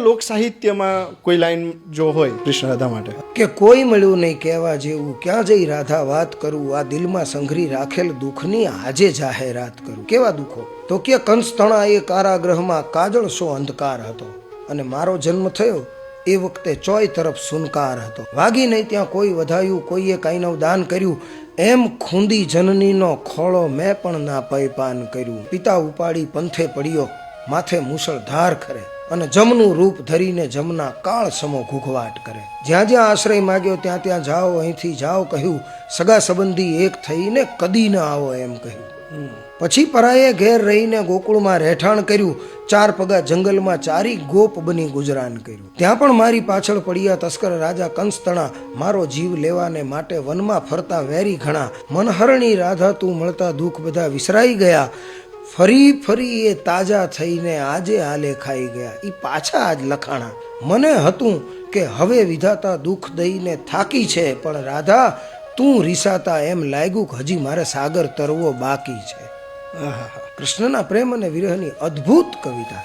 લોક સાહિત્યમાં કોઈ લાઈન જો હોય કૃષ્ણ રાધા માટે કે કોઈ મળ્યું નહીં કહેવા જેવું, ક્યાં જઈ રાધા વાત કરું, આ દિલમાં સંઘરી રાખેલ દુઃખની આજે જાહેરાત કરું. કેવા દુઃખો? તો કે કંસ તણા એ કારાગૃહમાં કાજળ સો અંધકાર હતો, અને મારો જન્મ થયો એ વખતે ચોય તરફ સુનકાર હતો. વાગી નહીં ત્યાં કોઈ વધાયું, કોઈએ કાંઈનું દાન કર્યું, એમ ખૂંદી જનનીનો ખોળો મેં પણ ના પયપાન કર્યું. પિતા ઉપાડી પંથે પડ્યો, માથે મુસળધાર ખરે, અને જમનું રૂપ ધરીને જમના કાળ સમો ઘૂઘવાટ કરે. જ્યાં જ્યાં આશ્રય માગ્યો ત્યાં ત્યાં જાઓ, અહીંથી જાઓ કહ્યું, સગા સંબંધી એક થઈને કદી ન આવો એમ કહ્યું. પછી પરાયે ઘેર રહીને ગોકુળમાં રહેઠાણ કર્યું, ચાર પગા જંગલમાં ચારી ગોપ બની ગુજરાન કર્યું. ત્યાં પણ મારી પાછળ પડ્યા તસ્કર રાજા કંસતણા, મારો જીવ લેવાને માટે વનમાં ફરતા વેરી ઘણા. મનહરણી રાધા તું મળતા દુઃખ બધા વિસરાઈ ગયા, ફરી ફરી એ તાજા થઈને આજે હાલે ખાઈ ગયા. એ પાછા આજ લખાણા. મને હતું કે હવે વિધાતા દુઃખ દઈને થાકી છે, પણ રાધા તું રીસાતા એમ લાગ્યું કે હજી મારે સાગર તરવો બાકી છે. કૃષ્ણના પ્રેમ અને વિરહની અદ્ભુત કવિતા.